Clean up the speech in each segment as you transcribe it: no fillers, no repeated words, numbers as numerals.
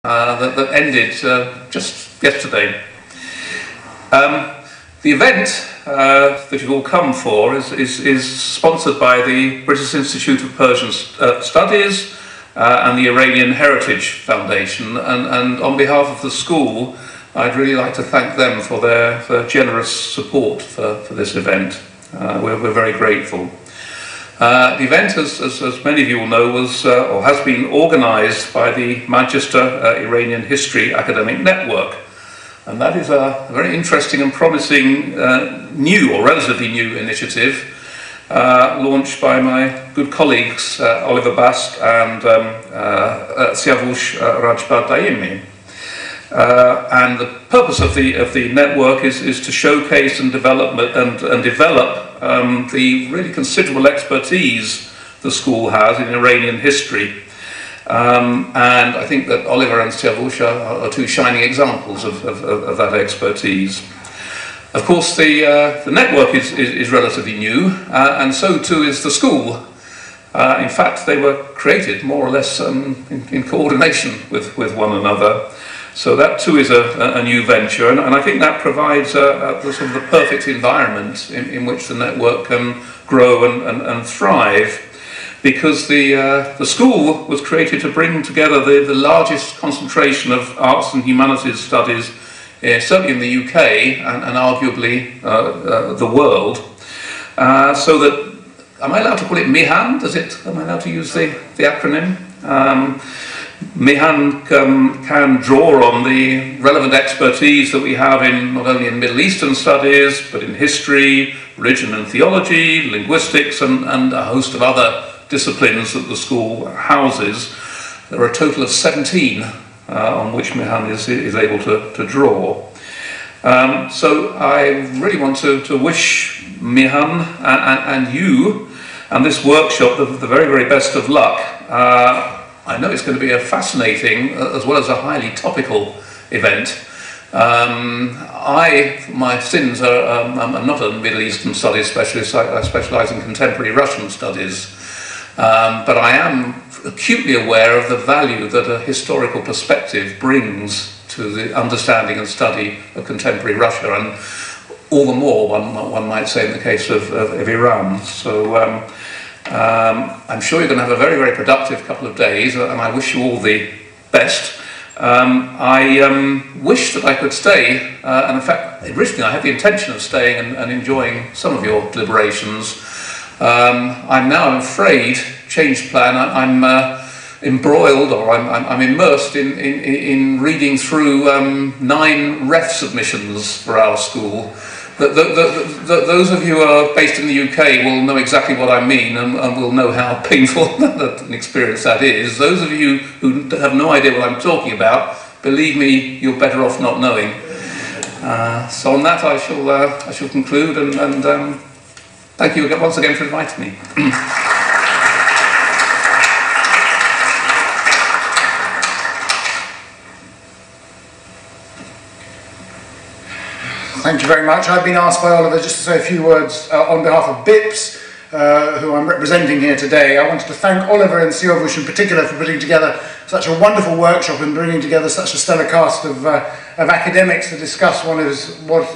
that ended just yesterday. The event that you've all come for is sponsored by the British Institute of Persian Studies and the Iranian Heritage Foundation, and on behalf of the school I'd really like to thank them for their generous support for this event. We're very grateful. The event, as many of you will know, was or has been organised by the Manchester Iranian History Academic Network, and that is a very interesting and promising new or relatively new initiative launched by my good colleagues Oliver Bast and Siavush Rajbardayemi. And the purpose of the network is to showcase and develop the really considerable expertise the school has in Iranian history. And I think that Oliver and Siavush are two shining examples of that expertise. Of course, the network is relatively new, and so too is the school. In fact, they were created more or less in coordination with one another. So that too is a new venture, and I think that provides the sort of the perfect environment in which the network can grow and thrive, because the school was created to bring together the largest concentration of arts and humanities studies, certainly in the UK and arguably the world. So that, am I allowed to call it MIHAN? Am I allowed to use the acronym? MIHAN can draw on the relevant expertise that we have not only in Middle Eastern studies, but in history, religion and theology, linguistics, and a host of other disciplines that the school houses. There are a total of 17 on which MIHAN is able to draw. So I really want to wish MIHAN and you and this workshop the very, very best of luck. I know it's going to be a fascinating as well as a highly topical event. My sins are, I'm not a Middle Eastern studies specialist. I specialise in contemporary Russian studies, but I am acutely aware of the value that a historical perspective brings to the understanding and study of contemporary Russia, and all the more, one might say, in the case of Iran. So I'm sure you're going to have a very, very productive couple of days, and I wish you all the best. I wish that I could stay, and in fact, originally I had the intention of staying and enjoying some of your deliberations. I'm now, I'm afraid, changed plan. I'm embroiled, or I'm immersed in reading through 9 ref submissions for our school. Those of you who are based in the UK will know exactly what I mean, and will know how painful an experience that is. Those of you who have no idea what I'm talking about, believe me, you're better off not knowing. So on that I shall conclude, and thank you once again for inviting me. Thank you very much. I've been asked by Oliver just to say a few words on behalf of BIPS, who I'm representing here today. I wanted to thank Oliver and Siavush in particular for putting together such a wonderful workshop and bringing together such a stellar cast of academics to discuss what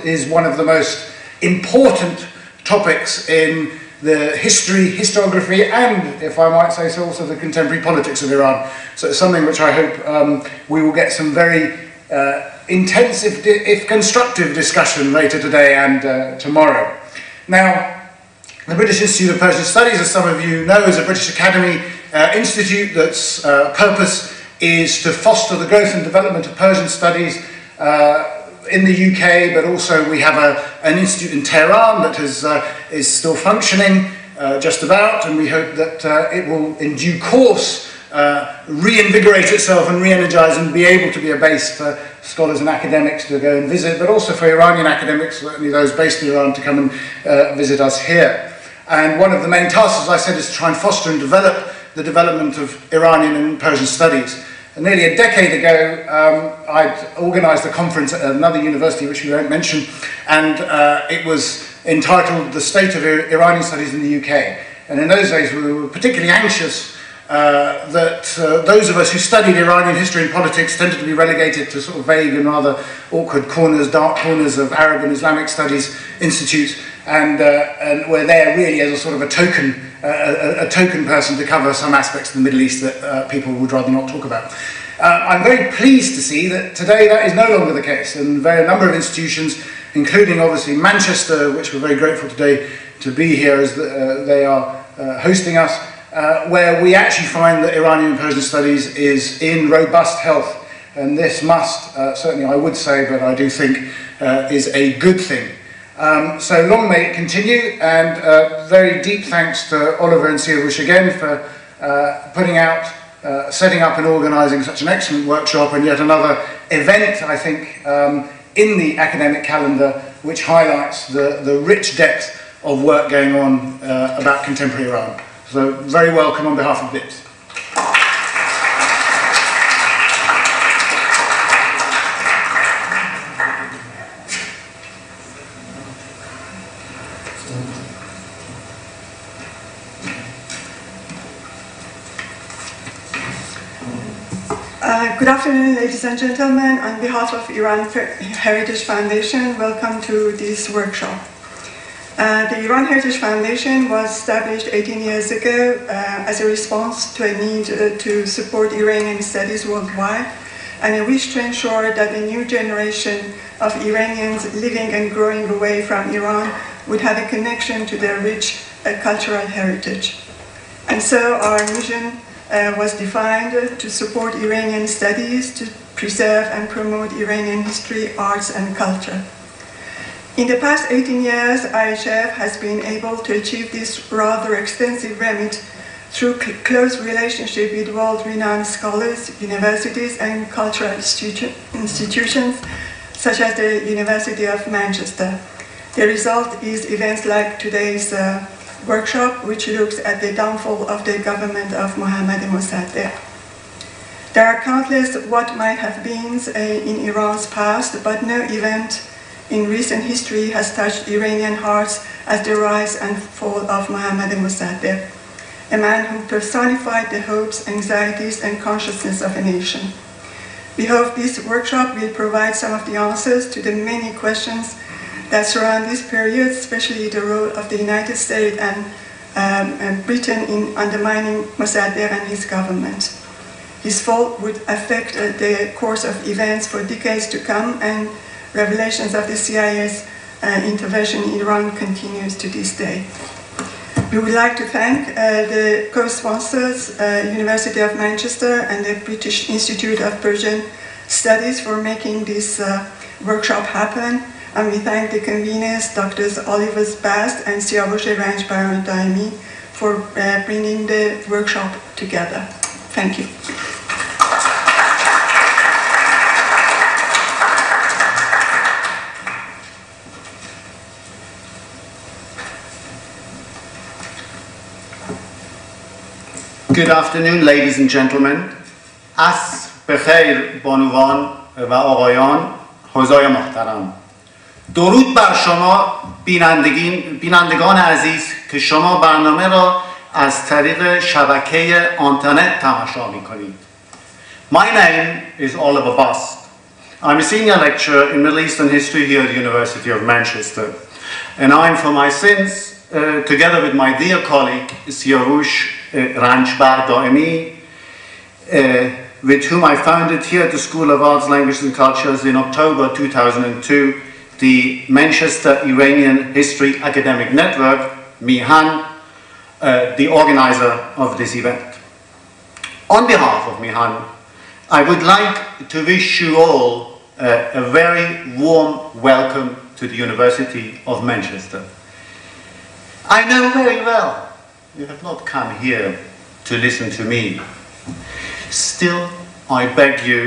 is one of the most important topics in the history, historiography, and, if I might say so, also the contemporary politics of Iran. So it's something which I hope we will get some very intensive, if constructive, discussion later today and tomorrow. Now, the British Institute of Persian Studies, as some of you know, is a British Academy institute that's purpose is to foster the growth and development of Persian studies in the UK, but also we have an institute in Tehran that is still functioning just about, and we hope that it will in due course reinvigorate itself and re-energise and be able to be a base for scholars and academics to go and visit, but also for Iranian academics, certainly those based in Iran, to come and visit us here. And one of the main tasks, as I said, is to try and foster and develop the development of Iranian and Persian studies. And nearly a decade ago, I'd organised a conference at another university, which we won't mention, and it was entitled The State of Iranian Studies in the UK. And in those days, we were particularly anxious that those of us who studied Iranian history and politics tended to be relegated to sort of vague and rather awkward corners, dark corners of Arab and Islamic studies institutes, and we're there really as a sort of a token person to cover some aspects of the Middle East that people would rather not talk about. I'm very pleased to see that today that is no longer the case, and a number of institutions, including obviously Manchester, which we're very grateful today to be here as they are hosting us, where we actually find that Iranian and Persian studies is in robust health, and this must, certainly I would say, but I do think is a good thing. So long may it continue, and very deep thanks to Oliver and Siavush again for putting out, setting up and organising such an excellent workshop, and yet another event, I think, in the academic calendar, which highlights the rich depth of work going on about contemporary Iran. So very welcome on behalf of BIPS. Good afternoon, ladies and gentlemen. On behalf of Iran Heritage Foundation, welcome to this workshop. The Iran Heritage Foundation was established 18 years ago as a response to a need to support Iranian studies worldwide and a wish to ensure that the new generation of Iranians living and growing away from Iran would have a connection to their rich cultural heritage. And so our mission was defined to support Iranian studies, to preserve and promote Iranian history, arts and culture. In the past 18 years, IHF has been able to achieve this rather extensive remit through close relationship with world-renowned scholars, universities and cultural institutions such as the University of Manchester. The result is events like today's workshop, which looks at the downfall of the government of Mohammad Mossadegh. There are countless what might have been in Iran's past, but no event in recent history has touched Iranian hearts as the rise and fall of Mohammad Mossadegh, a man who personified the hopes, anxieties, and consciousness of a nation. We hope this workshop will provide some of the answers to the many questions that surround this period, especially the role of the United States and Britain in undermining Mossadegh and his government. His fall would affect the course of events for decades to come, and revelations of the CIA's intervention in Iran continues to this day. We would like to thank the co-sponsors, University of Manchester and the British Institute of Persian Studies for making this workshop happen. And we thank the conveners, Drs. Oliver Bast and Siavush Ranjbar Daimi, for bringing the workshop together. Thank you. Good afternoon, ladies and gentlemen. As بخیر بانوان و آقایان، حضار محترم. درود بر شما بینندگان عزیز که شما برنامه را از طریق شبکه آنترنت تماشا می‌کنید. My name is Oliver Bast. I'm a senior lecturer in Middle Eastern history here at the University of Manchester. And I'm, for my sins, together with my dear colleague Siavush Ranjbar Daimi, with whom I founded here at the School of Arts, Languages and Cultures in October 2002, the Manchester Iranian History Academic Network, MIHAN, the organizer of this event. On behalf of MIHAN, I would like to wish you all a very warm welcome to the University of Manchester. I know very well you have not come here to listen to me. Still, I beg you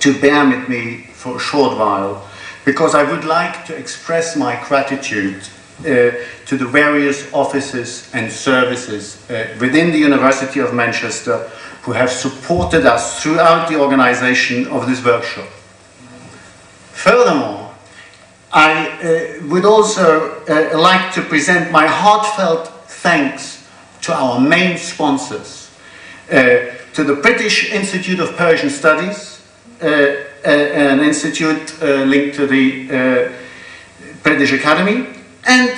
to bear with me for a short while, because I would like to express my gratitude to the various offices and services within the University of Manchester who have supported us throughout the organization of this workshop. Furthermore, I would also like to present my heartfelt thanks to our main sponsors, to the British Institute of Persian Studies, an institute linked to the British Academy, and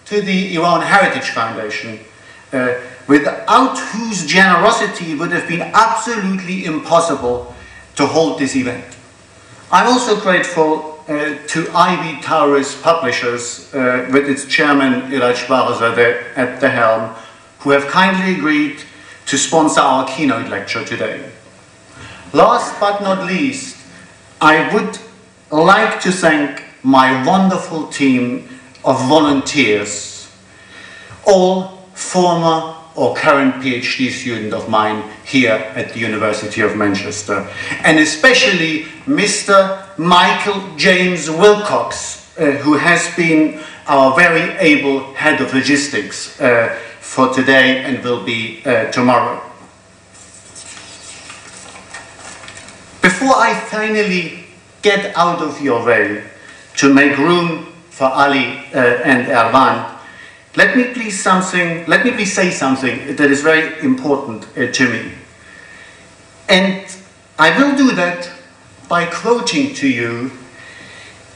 to the Iran Heritage Foundation, without whose generosity it would have been absolutely impossible to hold this event. I'm also grateful to Ivy Towers Publishers, with its chairman Iraj Baghzadeh at the helm, who have kindly agreed to sponsor our keynote lecture today. Last but not least, I would like to thank my wonderful team of volunteers, all former or current PhD student of mine here at the University of Manchester, and especially Mr. Michael James Wilcox, who has been our very able head of logistics for today and will be tomorrow. Before I finally get out of your way to make room for Ali and Erwan, let me please say something that is very important to me. And I will do that by quoting to you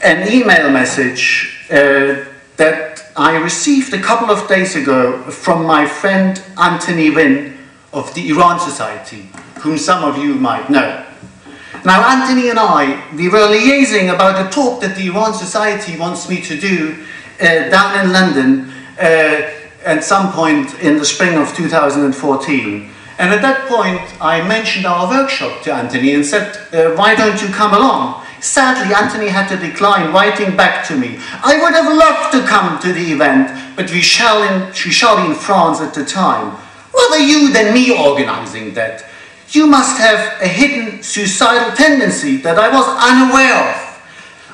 an email message that I received a couple of days ago from my friend Anthony Wynne of the Iran Society, whom some of you might know. Now, Anthony and we were liaising about a talk that the Iran Society wants me to do down in London at some point in the spring of 2014. And at that point, I mentioned our workshop to Anthony and said, why don't you come along? Sadly, Anthony had to decline, writing back to me, I would have loved to come to the event, but we shall be in France at the time. Rather you than me organizing that. You must have a hidden suicidal tendency that I was unaware of.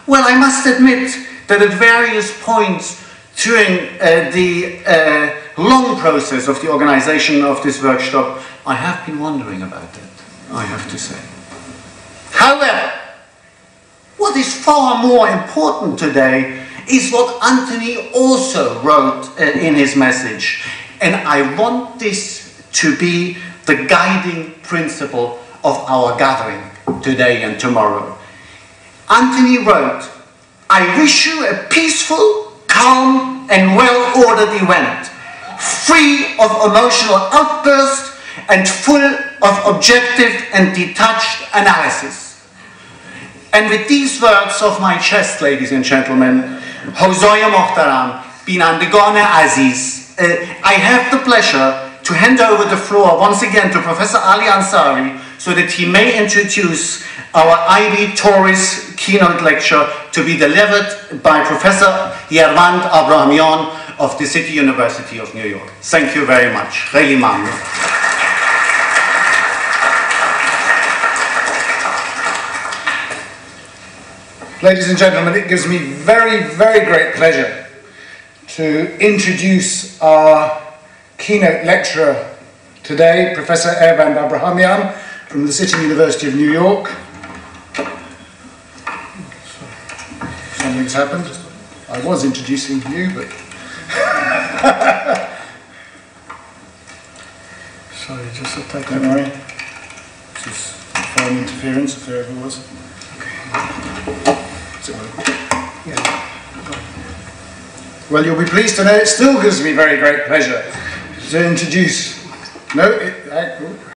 Well, I must admit that at various points during the long process of the organization of this workshop, I have been wondering about that, I have to say. However, what is far more important today is what Anthony also wrote in his message. And I want this to be the guiding principle of our gathering today and tomorrow. Anthony wrote, I wish you a peaceful, calm and well-ordered event, free of emotional outbursts and full of objective and detached analysis. And with these words off my chest, ladies and gentlemen, Hawzay Mohtaram, Binandegane Aziz, I have the pleasure to hand over the floor once again to Professor Ali Ansari so that he may introduce our Ivy Towers keynote lecture to be delivered by Professor Yervand Abrahamian of the City University of New York. Thank you very much. Khayli mamnoon. Ladies and gentlemen, it gives me very, very great pleasure to introduce our keynote lecturer today, Professor Yervand Abrahamian from the City University of New York. Something's happened. I was introducing you, but... Sorry, just a second. Don't worry. This is phone interference, if there ever was. Okay. Yeah. Well, you'll be pleased to know it still gives me very great pleasure to introduce... No,